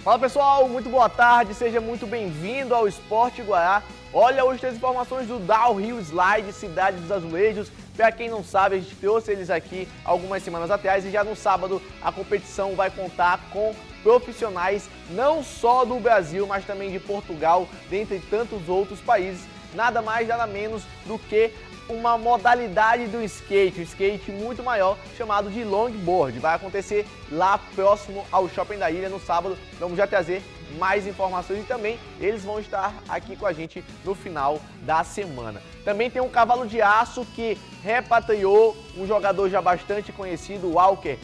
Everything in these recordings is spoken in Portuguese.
Fala pessoal, muito boa tarde, seja muito bem-vindo ao Esporte Guará. Olha, hoje tem as informações do Downhill Slide, Cidade dos Azulejos. Para quem não sabe, a gente trouxe eles aqui algumas semanas atrás e já no sábado a competição vai contar com profissionais não só do Brasil, mas também de Portugal, dentre tantos outros países. Nada mais, nada menos do que uma modalidade do skate, um skate muito maior, chamado de longboard. Vai acontecer lá próximo ao Shopping da Ilha no sábado. Vamos já trazer mais informações e também eles vão estar aqui com a gente no final da semana. Também tem um cavalo de aço que repatriou um jogador já bastante conhecido, o Walker,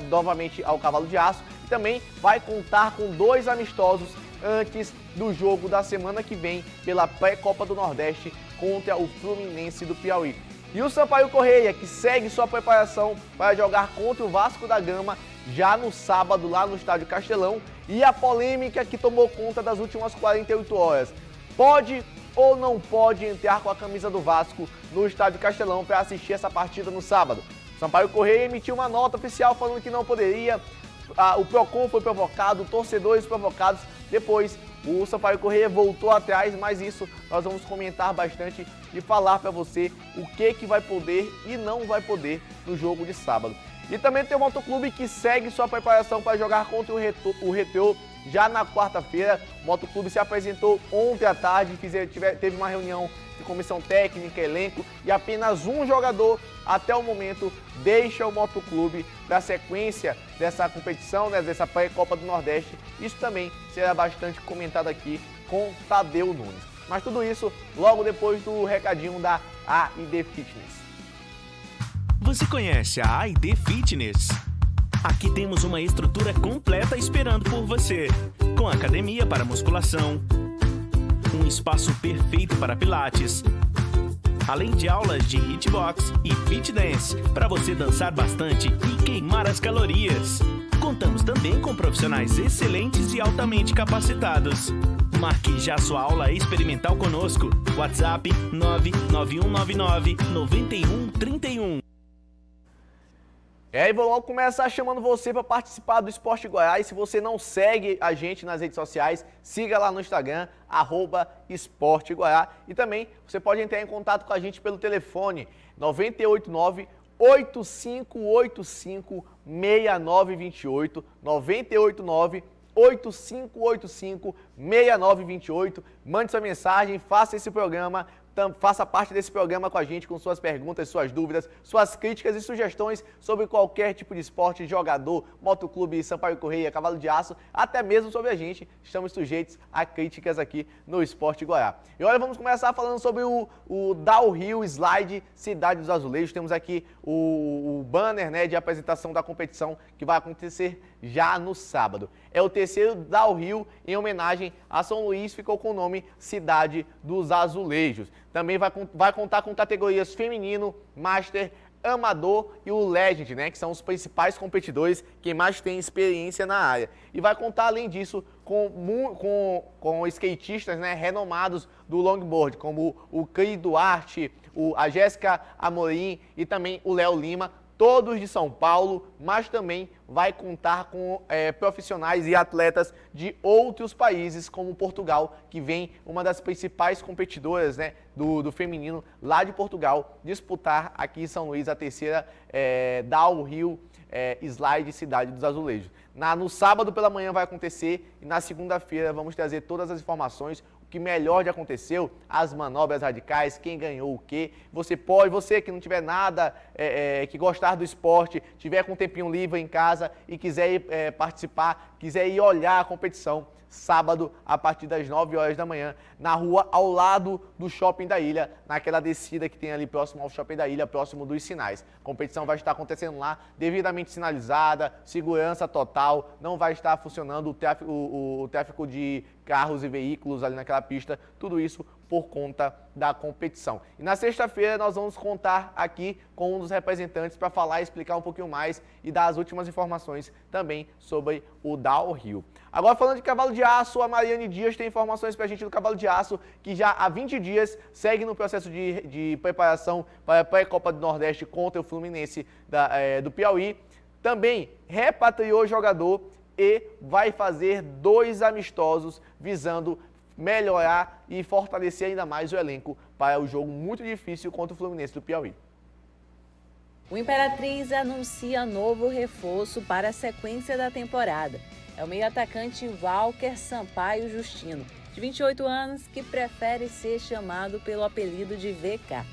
novamente ao cavalo de aço. E também vai contar com 2 amistosos antes do jogo da semana que vem pela pré-Copa do Nordeste contra o Fluminense do Piauí. E o Sampaio Corrêa, que segue sua preparação para jogar contra o Vasco da Gama já no sábado lá no Estádio Castelão. E a polêmica que tomou conta das últimas 48 horas. Pode ou não pode entrar com a camisa do Vasco no Estádio Castelão para assistir essa partida no sábado? Sampaio Corrêa emitiu uma nota oficial falando que não poderia. O Procon foi provocado, torcedores provocados. Depois, o Sampaio Corrêa voltou atrás, mas isso nós vamos comentar bastante e falar para você o que vai poder e não vai poder no jogo de sábado. E também tem o Motoclube que segue sua preparação para jogar contra o Retrô já na quarta-feira. O Motoclube se apresentou ontem à tarde, teve uma reunião de comissão técnica, elenco, e apenas um jogador até o momento deixa o Motoclube para a sequência dessa competição, né, dessa pré-Copa do Nordeste. Isso também será bastante comentado aqui com Tadeu Nunes. Mas tudo isso logo depois do recadinho da AID Fitness. Você conhece a AID Fitness? Aqui temos uma estrutura completa esperando por você, com academia para musculação, um espaço perfeito para pilates, além de aulas de hitbox e fit dance para você dançar bastante e queimar as calorias. Contamos também com profissionais excelentes e altamente capacitados. Marque já sua aula experimental conosco. WhatsApp 99199-9131. E vou logo começar chamando você para participar do Esporte Guará. E se você não segue a gente nas redes sociais, siga lá no Instagram, @Esporte Guará. E também você pode entrar em contato com a gente pelo telefone 989-8585-6928, 989-8585-6928. Mande sua mensagem, faça esse programa. Faça parte desse programa com a gente, com suas perguntas, suas dúvidas, suas críticas e sugestões sobre qualquer tipo de esporte, jogador, motoclube, Sampaio Corrêa, cavalo de aço, até mesmo sobre a gente. Estamos sujeitos a críticas aqui no Esporte Guará. E olha, vamos começar falando sobre o Downhill Slide Cidade dos Azulejos. Temos aqui o banner, né, de apresentação da competição que vai acontecer já no sábado. É o terceiro Downhill em homenagem a São Luís, ficou com o nome Cidade dos Azulejos. Também vai contar com categorias feminino, master, amador e o legend, né, que são os principais competidores, quem mais tem experiência na área. E vai contar, além disso, com skatistas, né, renomados do longboard, como o Cris Duarte, a Jéssica Amorim e também o Léo Lima, todos de São Paulo, mas também vai contar com profissionais e atletas de outros países, como Portugal, que vem uma das principais competidoras, né, do feminino lá de Portugal, disputar aqui em São Luís a terceira Downhill Slide Cidade dos Azulejos. No sábado pela manhã vai acontecer e na segunda-feira vamos trazer todas as informações, o que melhor já aconteceu, as manobras radicais, quem ganhou o quê. Você que não tiver nada, que gostar do esporte, tiver com um tempinho livre em casa e quiser ir participar, quiser ir olhar a competição, sábado, a partir das 9 horas da manhã, na rua ao lado do Shopping da Ilha, naquela descida que tem ali próximo ao Shopping da Ilha, próximo dos sinais. A competição vai estar acontecendo lá, devidamente sinalizada, segurança total, não vai estar funcionando o tráfego de carros e veículos ali naquela pista, tudo isso por conta da competição. E na sexta-feira nós vamos contar aqui com um dos representantes para falar e explicar um pouquinho mais e dar as últimas informações também sobre o Downhill. Agora falando de cavalo de aço, a Mariane Dias tem informações para a gente do cavalo de aço, que já há 20 dias segue no processo de preparação para a pré-Copa do Nordeste contra o Fluminense do Piauí. Também repatriou o jogador e vai fazer 2 amistosos visando melhorar e fortalecer ainda mais o elenco para o jogo muito difícil contra o Fluminense do Piauí. O Imperatriz anuncia novo reforço para a sequência da temporada. É o meio-atacante Walker Sampaio Justino, de 28 anos, que prefere ser chamado pelo apelido de VK.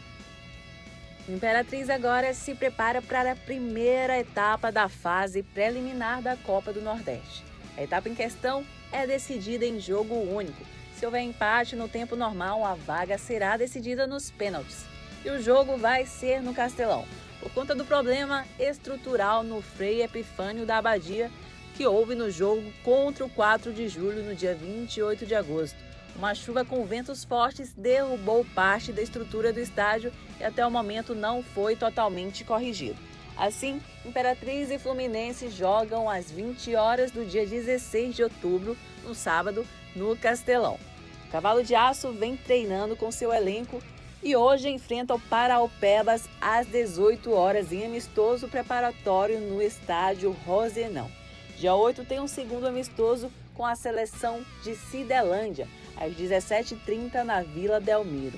O Imperatriz agora se prepara para a primeira etapa da fase preliminar da Copa do Nordeste. A etapa em questão é decidida em jogo único. Se houver empate no tempo normal, a vaga será decidida nos pênaltis. E o jogo vai ser no Castelão, por conta do problema estrutural no Frei Epifânio da Abadia, que houve no jogo contra o 4 de julho, no dia 28 de agosto. Uma chuva com ventos fortes derrubou parte da estrutura do estádio e até o momento não foi totalmente corrigido. Assim, Imperatriz e Fluminense jogam às 20 horas do dia 16 de outubro, no sábado, no Castelão. O Cavalo de Aço vem treinando com seu elenco e hoje enfrenta o Paraupebas às 18 horas em amistoso preparatório no estádio Rosenão. Dia 8 tem um segundo amistoso com a seleção de Cidelândia, às 17h30 na Vila Delmiro.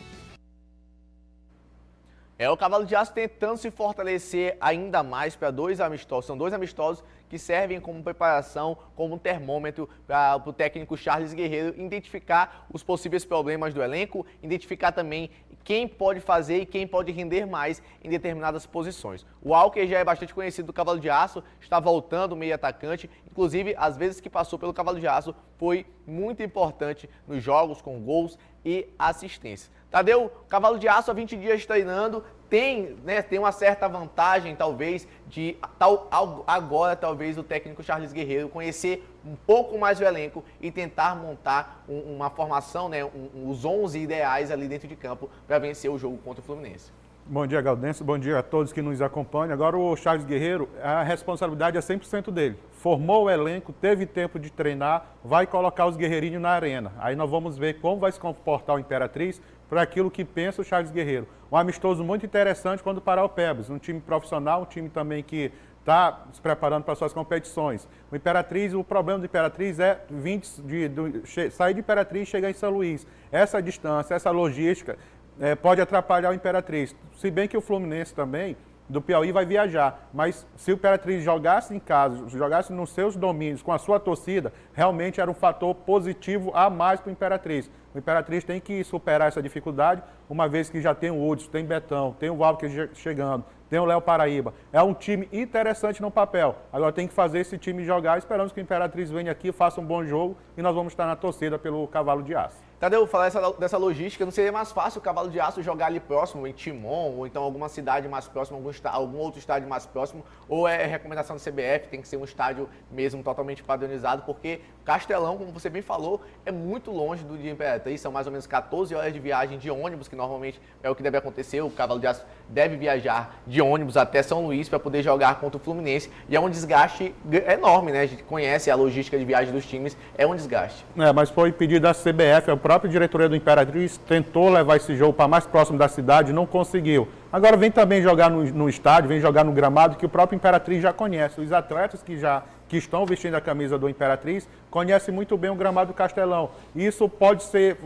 É o Cavalo de Aço tentando se fortalecer ainda mais para 2 amistosos. São 2 amistosos que servem como preparação, como um termômetro para o técnico Charles Guerreiro identificar os possíveis problemas do elenco, identificar também quem pode fazer e quem pode render mais em determinadas posições. O Walker já é bastante conhecido do Cavalo de Aço, está voltando meio atacante, inclusive as vezes que passou pelo Cavalo de Aço foi muito importante nos jogos com gols e assistência. Tadeu, Cavalo de Aço há 20 dias treinando, tem uma certa vantagem, talvez, de agora, talvez, o técnico Charles Guerreiro conhecer um pouco mais o elenco e tentar montar uma formação, os 11 ideais ali dentro de campo para vencer o jogo contra o Fluminense. Bom dia, Gaudencio. Bom dia a todos que nos acompanham. Agora o Charles Guerreiro, a responsabilidade é 100% dele. Formou o elenco, teve tempo de treinar, vai colocar os guerreirinhos na arena. Aí nós vamos ver como vai se comportar o Imperatriz para aquilo que pensa o Charles Guerreiro. Um amistoso muito interessante quando parar o Pebas, um time profissional, um time também que está se preparando para suas competições. O Imperatriz, o problema do Imperatriz é sair de Imperatriz e chegar em São Luís. Essa distância, essa logística pode atrapalhar o Imperatriz. Se bem que o Fluminense também, do Piauí, vai viajar. Mas se o Imperatriz jogasse em casa, jogasse nos seus domínios, com a sua torcida, realmente era um fator positivo a mais para o Imperatriz. O Imperatriz tem que superar essa dificuldade, uma vez que já tem o Hudson, tem Betão, tem o Walker chegando, tem o Léo Paraíba. É um time interessante no papel. Agora tem que fazer esse time jogar. Esperamos que o Imperatriz venha aqui, faça um bom jogo e nós vamos estar na torcida pelo Cavalo de Aço. Tadeu, falar dessa logística, não seria mais fácil o Cavalo de Aço jogar ali próximo, em Timon, ou então alguma cidade mais próxima, algum outro estádio mais próximo, ou é recomendação do CBF, tem que ser um estádio mesmo totalmente padronizado, porque Castelão, como você bem falou, é muito longe do de Imperatriz, são mais ou menos 14 horas de viagem de ônibus, que normalmente é o que deve acontecer, o Cavalo de Aço deve viajar de ônibus até São Luís para poder jogar contra o Fluminense, e é um desgaste enorme, né? A gente conhece a logística de viagem dos times, é um desgaste. Mas foi pedido da CBF, a própria diretoria do Imperatriz tentou levar esse jogo para mais próximo da cidade, não conseguiu. Agora vem também jogar no estádio, vem jogar no gramado que o próprio Imperatriz já conhece. Os atletas que estão vestindo a camisa do Imperatriz conhecem muito bem o gramado do Castelão. Isso pode ser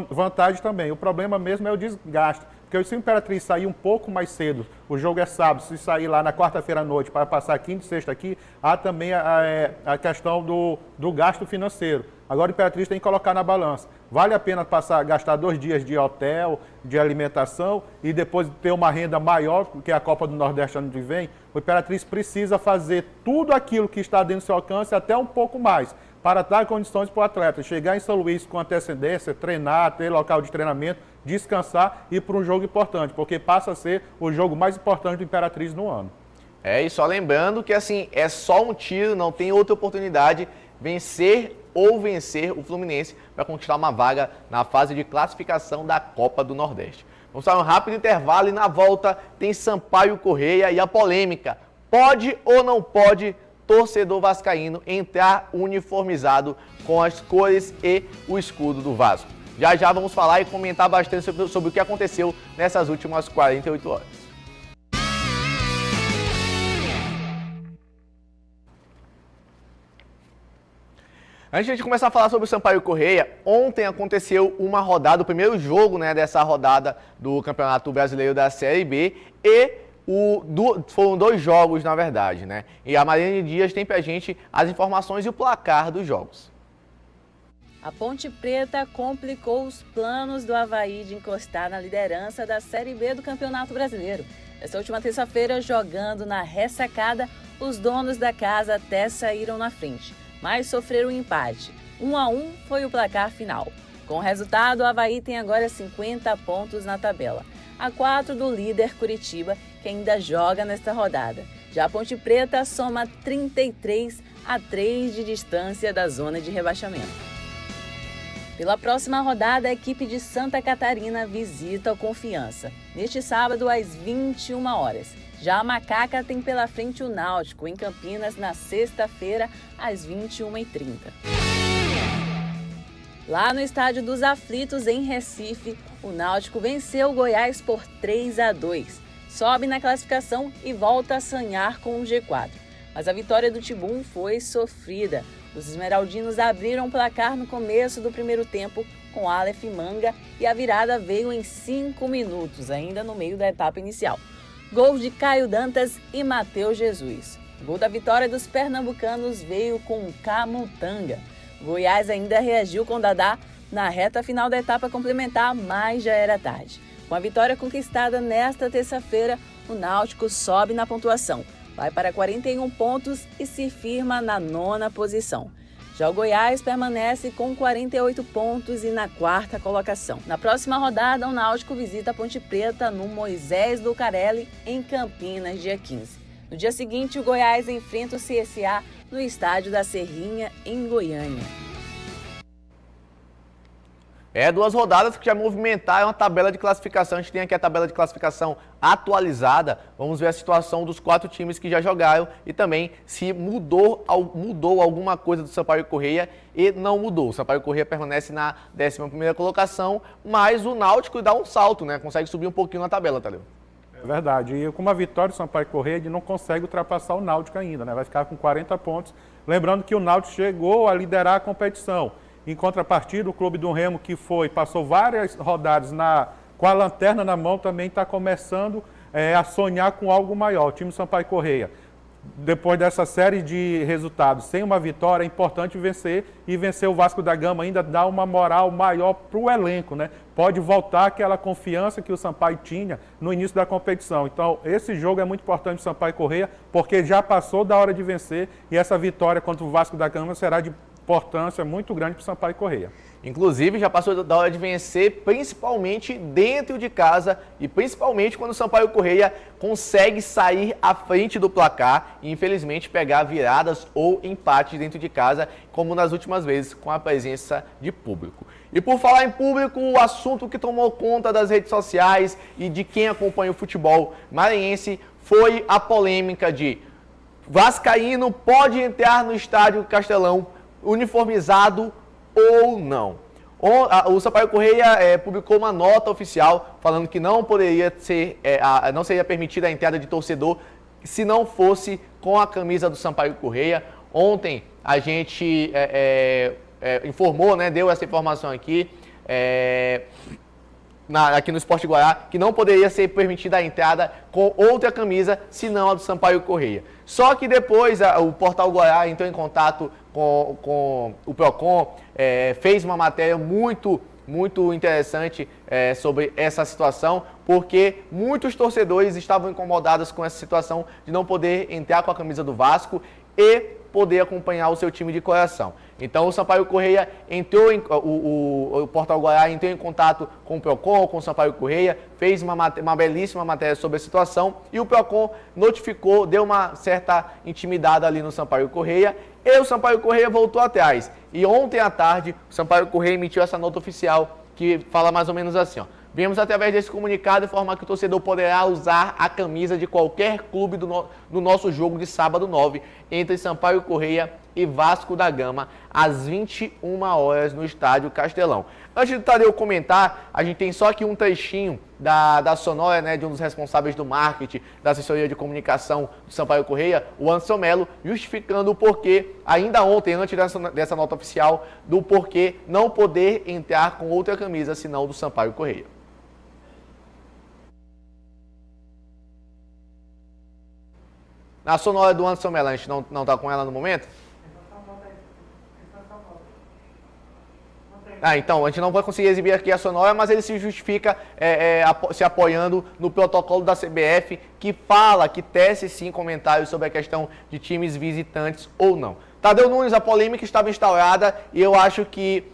vantagem também. O problema mesmo é o desgaste. Porque se o Imperatriz sair um pouco mais cedo, o jogo é sábado, se sair lá na quarta-feira à noite para passar quinta e sexta aqui, há também a questão do gasto financeiro. Agora o Imperatriz tem que colocar na balança. Vale a pena gastar 2 dias de hotel, de alimentação e depois ter uma renda maior, que é a Copa do Nordeste ano que vem? O Imperatriz precisa fazer tudo aquilo que está dentro do seu alcance, até um pouco mais, para dar condições para o atleta chegar em São Luís com antecedência, treinar, ter local de treinamento, descansar e ir para um jogo importante, porque passa a ser o jogo mais importante do Imperatriz no ano. E só lembrando que assim, é só um tiro, não tem outra oportunidade, vencer o Fluminense para conquistar uma vaga na fase de classificação da Copa do Nordeste. Vamos para um rápido intervalo e na volta tem Sampaio Correia e a polêmica. Pode ou não pode torcedor vascaíno entrar uniformizado com as cores e o escudo do Vasco? Já já vamos falar e comentar bastante sobre o que aconteceu nessas últimas 48 horas. Antes de começar a falar sobre o Sampaio Corrêa, ontem aconteceu uma rodada, o primeiro jogo, né, dessa rodada do Campeonato Brasileiro da Série B e foram 2 jogos, na verdade, né? E a Mariane Dias tem pra gente as informações e o placar dos jogos. A Ponte Preta complicou os planos do Avaí de encostar na liderança da Série B do Campeonato Brasileiro. Esta última terça-feira, jogando na ressacada, os donos da casa até saíram na frente, mas sofreram um empate. 1-1 foi o placar final. Com o resultado, o Avaí tem agora 50 pontos na tabela, a 4 do líder Curitiba, que ainda joga nesta rodada. Já a Ponte Preta soma 33 a 3 de distância da zona de rebaixamento. Pela próxima rodada, a equipe de Santa Catarina visita o Confiança, neste sábado às 21 horas. Já a Macaca tem pela frente o Náutico, em Campinas, na sexta-feira, às 21h30. Lá no Estádio dos Aflitos, em Recife, o Náutico venceu o Goiás por 3-2. Sobe na classificação e volta a sonhar com o G4. Mas a vitória do Tibum foi sofrida. Os esmeraldinos abriram o placar no começo do primeiro tempo com Aleph Manga e a virada veio em 5 minutos, ainda no meio da etapa inicial. Gols de Caio Dantas e Matheus Jesus. O gol da vitória dos pernambucanos veio com Camutanga. Goiás ainda reagiu com Dadá na reta final da etapa complementar, mas já era tarde. Com a vitória conquistada nesta terça-feira, o Náutico sobe na pontuação. Vai para 41 pontos e se firma na 9ª posição. Já o Goiás permanece com 48 pontos e na 4ª colocação. Na próxima rodada, o Náutico visita a Ponte Preta no Moisés Lucarelli, em Campinas, dia 15. No dia seguinte, o Goiás enfrenta o CSA no Estádio da Serrinha, em Goiânia. 2 rodadas que já movimentaram a tabela de classificação. A gente tem aqui a tabela de classificação atualizada. Vamos ver a situação dos 4 times que já jogaram e também se mudou alguma coisa do Sampaio Corrêa e não mudou. O Sampaio Corrêa permanece na 11ª colocação, mas o Náutico dá um salto, né? Consegue subir um pouquinho na tabela, Tadeu. É verdade. E com uma vitória do Sampaio Corrêa, ele não consegue ultrapassar o Náutico ainda, né? Vai ficar com 40 pontos. Lembrando que o Náutico chegou a liderar a competição. Em contrapartida, o Clube do Remo, que passou várias rodadas com a lanterna na mão, também está começando a sonhar com algo maior. O time do Sampaio Corrêa, depois dessa série de resultados, sem uma vitória, é importante vencer, e vencer o Vasco da Gama ainda dá uma moral maior para o elenco, né? Pode voltar aquela confiança que o Sampaio tinha no início da competição. Então, esse jogo é muito importante para o Sampaio Corrêa, porque já passou da hora de vencer, e essa vitória contra o Vasco da Gama será de importância muito grande para o Sampaio Corrêa. Inclusive, já passou da hora de vencer, principalmente dentro de casa e principalmente quando o Sampaio Corrêa consegue sair à frente do placar e, infelizmente, pegar viradas ou empates dentro de casa, como nas últimas vezes, com a presença de público. E por falar em público, o assunto que tomou conta das redes sociais e de quem acompanha o futebol maranhense foi a polêmica de vascaíno pode entrar no estádio Castelão uniformizado ou não. O Sampaio Corrêa publicou uma nota oficial falando que não poderia ser, não seria permitida a entrada de torcedor se não fosse com a camisa do Sampaio Corrêa. Ontem a gente informou, né, deu essa informação aqui, aqui no Esporte Guará, que não poderia ser permitida a entrada com outra camisa, senão a do Sampaio Corrêa. Só que depois o Portal Guará entrou em contato com o Procon, fez uma matéria muito interessante sobre essa situação, porque muitos torcedores estavam incomodados com essa situação de não poder entrar com a camisa do Vasco e poder acompanhar o seu time de coração. Então o Sampaio Corrêa o Portal Guará entrou em contato com o Procon, com o Sampaio Corrêa, fez uma belíssima matéria sobre a situação e o Procon notificou, deu uma certa intimidada ali no Sampaio Corrêa e o Sampaio Corrêa voltou atrás. E ontem à tarde o Sampaio Corrêa emitiu essa nota oficial que fala mais ou menos assim, ó. Viemos através desse comunicado informar que o torcedor poderá usar a camisa de qualquer clube no nosso jogo de sábado 9 entre Sampaio Corrêa e Vasco da Gama, às 21 horas no Estádio Castelão. Antes do Tadeu comentar, a gente tem só aqui um trechinho da sonora, né, de um dos responsáveis do marketing, da assessoria de comunicação do Sampaio Corrêa, o Anderson Melo, justificando o porquê, ainda ontem, antes dessa nota oficial, do porquê não poder entrar com outra camisa, senão do Sampaio Corrêa. Na sonora do Anderson Melo, a gente não está com ela no momento? Então, a gente não vai conseguir exibir aqui a sonora, mas ele se justifica se apoiando no protocolo da CBF, que fala, que tece sim comentários sobre a questão de times visitantes ou não. Tadeu Nunes, a polêmica estava instaurada e eu acho que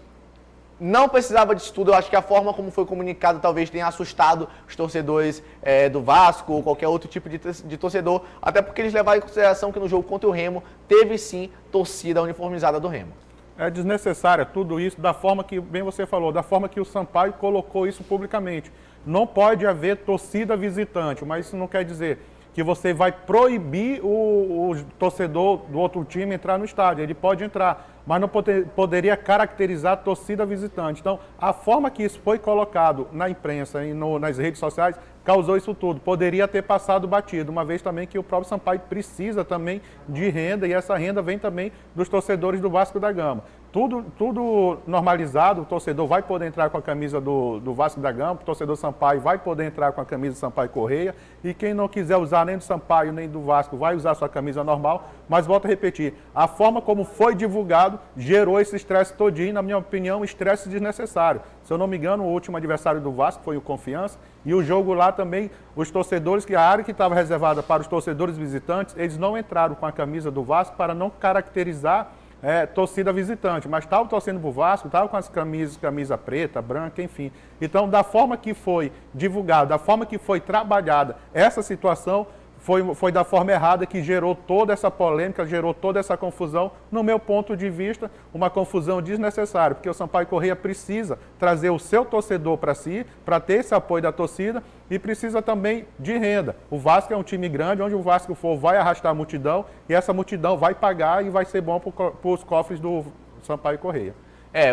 não precisava disso tudo. Eu acho que a forma como foi comunicado talvez tenha assustado os torcedores do Vasco ou qualquer outro tipo de torcedor, até porque eles levaram em consideração que no jogo contra o Remo teve sim torcida uniformizada do Remo. É desnecessária tudo isso, da forma que, bem você falou, da forma que o Sampaio colocou isso publicamente. Não pode haver torcida visitante, mas isso não quer dizer que você vai proibir o torcedor do outro time entrar no estádio. Ele pode entrar, mas não poderia caracterizar a torcida visitante. Então, a forma que isso foi colocado na imprensa e nas redes sociais causou isso tudo. Poderia ter passado batido, uma vez também que o próprio Sampaio precisa também de renda, e essa renda vem também dos torcedores do Vasco da Gama. Tudo normalizado, o torcedor vai poder entrar com a camisa do Vasco da Gama, o torcedor Sampaio vai poder entrar com a camisa do Sampaio Corrêa, e quem não quiser usar nem do Sampaio nem do Vasco vai usar sua camisa normal, mas volto a repetir, a forma como foi divulgado gerou esse estresse todinho, na minha opinião, estresse desnecessário. Se eu não me engano, o último adversário do Vasco foi o Confiança, e o jogo lá também, os torcedores, que a área que estava reservada para os torcedores visitantes, eles não entraram com a camisa do Vasco para não caracterizar torcida visitante, mas estavam torcendo para o Vasco, estavam com as camisa preta, branca, enfim. Então, da forma que foi divulgada, da forma que foi trabalhada essa situação, foi da forma errada que gerou toda essa polêmica, gerou toda essa confusão. No meu ponto de vista, uma confusão desnecessária, porque o Sampaio Corrêa precisa trazer o seu torcedor para si, para ter esse apoio da torcida, e precisa também de renda. O Vasco é um time grande, onde o Vasco for vai arrastar a multidão, e essa multidão vai pagar e vai ser bom para os cofres do Sampaio Corrêa.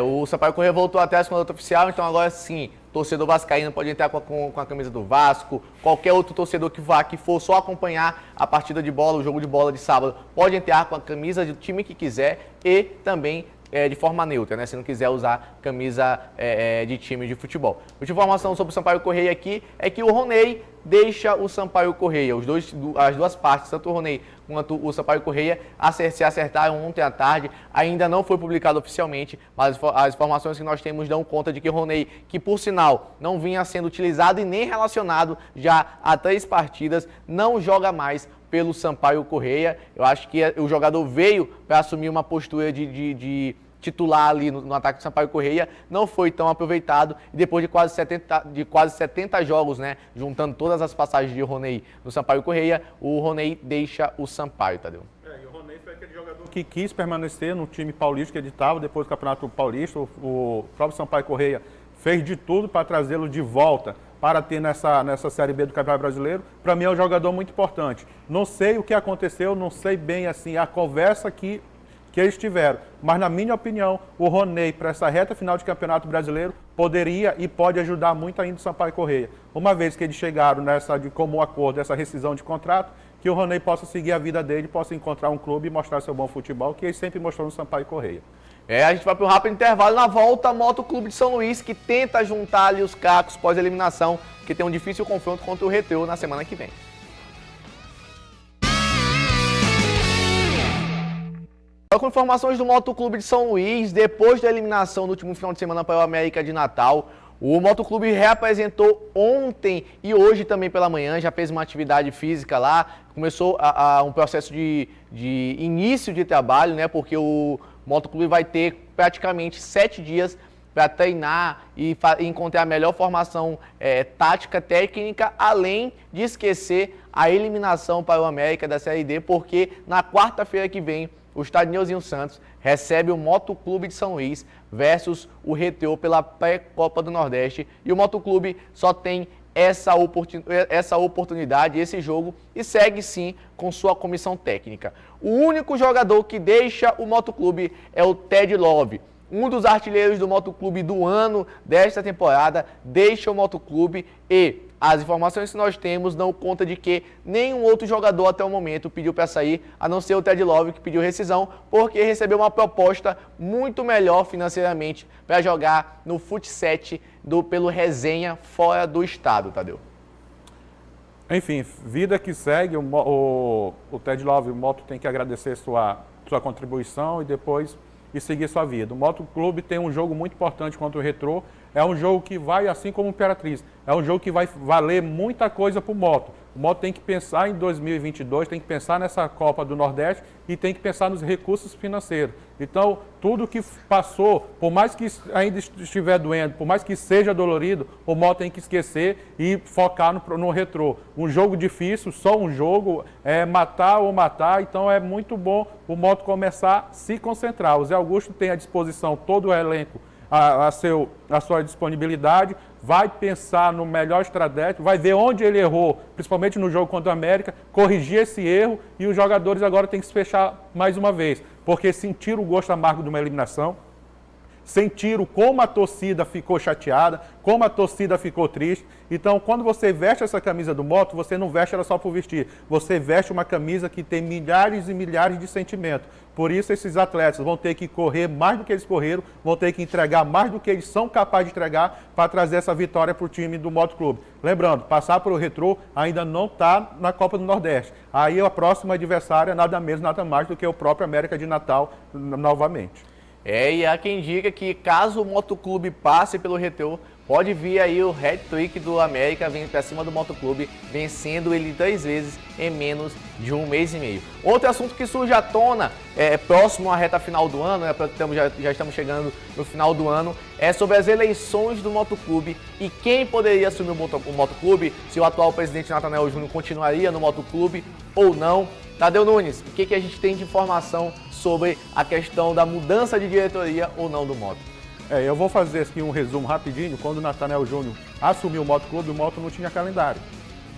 O Sampaio Corrêa voltou atrás com a nota oficial, então agora sim, torcedor vascaíno pode entrar com a camisa do Vasco, qualquer outro torcedor que for só acompanhar a partida de bola, o jogo de bola de sábado, pode entrar com a camisa do time que quiser e também de forma neutra, né? Se não quiser usar camisa de time de futebol. Outra informação sobre o Sampaio Corrêa aqui é que o Roney deixa o Sampaio Corrêa. As duas partes, tanto o Roney quanto o Sampaio Corrêa, se acertaram ontem à tarde. Ainda não foi publicado oficialmente, mas as informações que nós temos dão conta de que o Roney, que por sinal não vinha sendo utilizado e nem relacionado já há 3 partidas, não joga mais pelo Sampaio Corrêa. Eu acho que o jogador veio para assumir uma postura de titular ali no ataque do Sampaio Corrêa, não foi tão aproveitado, e depois de quase 70 jogos, né, juntando todas as passagens de Roney no Sampaio Corrêa, o Roney deixa o Sampaio, Tadeu. E o Roney foi aquele jogador que quis permanecer no time paulista que ele estava depois do Campeonato Paulista. O próprio Sampaio Corrêa fez de tudo para trazê-lo de volta para ter nessa Série B do Campeonato Brasileiro. Para mim é um jogador muito importante. Não sei o que aconteceu, não sei bem assim a conversa que eles tiveram, mas na minha opinião, o Roney para essa reta final de Campeonato Brasileiro poderia e pode ajudar muito ainda o Sampaio Corrêa. Uma vez que eles chegaram de comum acordo, essa rescisão de contrato, que o Roney possa seguir a vida dele, possa encontrar um clube e mostrar seu bom futebol, que ele sempre mostrou no Sampaio Corrêa. A gente vai para um rápido intervalo. Na volta, Moto Clube de São Luís, que tenta juntar ali os cacos pós-eliminação, que tem um difícil confronto contra o Reteu na semana que vem. Com informações do Moto Clube de São Luís, depois da eliminação no último final de semana para o América de Natal, o Moto Clube reapresentou ontem e hoje também pela manhã, já fez uma atividade física lá, começou um processo de início de trabalho, né? Porque o Moto Clube vai ter praticamente 7 dias para treinar e encontrar a melhor formação tática, técnica, além de esquecer a eliminação para o América da Série D, porque na quarta-feira que vem, o estádio Nilzinho Santos recebe o Moto Clube de São Luís versus o Reteu pela pré-Copa do Nordeste. E o Moto Clube só tem essa oportunidade, esse jogo, e segue sim com sua comissão técnica. O único jogador que deixa o Motoclube é o Ted Love. Um dos artilheiros do Motoclube do ano desta temporada deixa o Motoclube e as informações que nós temos dão conta de que nenhum outro jogador até o momento pediu para sair, a não ser o Ted Love, que pediu rescisão, porque recebeu uma proposta muito melhor financeiramente para jogar no Fut7 pelo Resenha fora do estado, Tadeu. Enfim, vida que segue, o Ted Love, o Moto tem que agradecer sua contribuição e depois seguir sua vida. O Motoclube tem um jogo muito importante contra o Retrô, é um jogo que vai, assim como o Imperatriz, é um jogo que vai valer muita coisa para o Moto. O Moto tem que pensar em 2022, tem que pensar nessa Copa do Nordeste e tem que pensar nos recursos financeiros. Então, tudo que passou, por mais que ainda estiver doendo, por mais que seja dolorido, o Moto tem que esquecer e focar no Retrô. Um jogo difícil, só um jogo, é matar ou matar, então é muito bom o Moto começar a se concentrar. O Zé Augusto tem à disposição todo o elenco a sua disponibilidade, vai pensar no melhor estratégia, vai ver onde ele errou, principalmente no jogo contra o América, corrigir esse erro e os jogadores agora têm que se fechar mais uma vez, porque sentiram o gosto amargo de uma eliminação, sentiram como a torcida ficou chateada, como a torcida ficou triste. Então, quando você veste essa camisa do Moto, você não veste ela só por vestir, você veste uma camisa que tem milhares e milhares de sentimentos. Por isso, esses atletas vão ter que correr mais do que eles correram, vão ter que entregar mais do que eles são capazes de entregar para trazer essa vitória para o time do Motoclube. Lembrando, passar para o Retrô ainda não está na Copa do Nordeste. Aí a próxima adversária é nada menos, nada mais do que o próprio América de Natal novamente. E há quem diga que caso o Motoclube passe pelo Retrô, pode vir aí o hat-trick do América vindo para cima do Motoclube, vencendo ele 3 vezes em menos de 1 mês e meio. Outro assunto que surge à tona, próximo à reta final do ano, já estamos chegando no final do ano, é sobre as eleições do Motoclube e quem poderia assumir o Motoclube, se o atual presidente Nathanael Júnior continuaria no Motoclube ou não. Tadeu Nunes, o que a gente tem de informação sobre a questão da mudança de diretoria ou não do Moto? Eu vou fazer aqui um resumo rapidinho. Quando o Nathanael Júnior assumiu o Motoclube, o Moto não tinha calendário.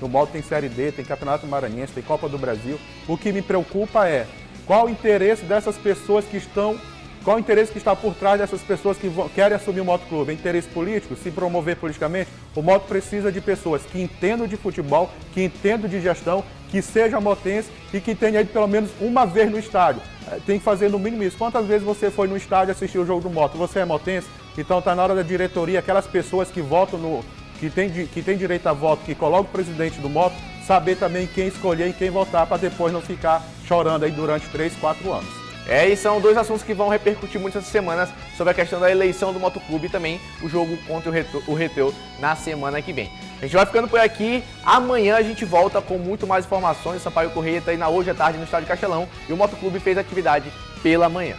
O Moto tem Série D, tem Campeonato Maranhense, tem Copa do Brasil. O que me preocupa é qual o interesse dessas pessoas que estão... Qual o interesse que está por trás dessas pessoas que querem assumir o Motoclube? É interesse político? Se promover politicamente? O Moto precisa de pessoas que entendam de futebol, que entendam de gestão, que sejam motense e que tenham ido pelo menos uma vez no estádio. Tem que fazer no mínimo isso. Quantas vezes você foi no estádio assistir o jogo do Moto? Você é motense? Então está na hora da diretoria, aquelas pessoas que votam que tem direito a voto, que colocam o presidente do Moto, saber também quem escolher e quem votar para depois não ficar chorando aí durante 3, 4 anos. E são 2 assuntos que vão repercutir muitas semanas sobre a questão da eleição do Motoclube e também o jogo contra o Retrô na semana que vem. A gente vai ficando por aqui. Amanhã a gente volta com muito mais informações. O Sampaio Corrêa está aí na hoje à tarde no Estádio Castelão e o Motoclube fez atividade pela manhã.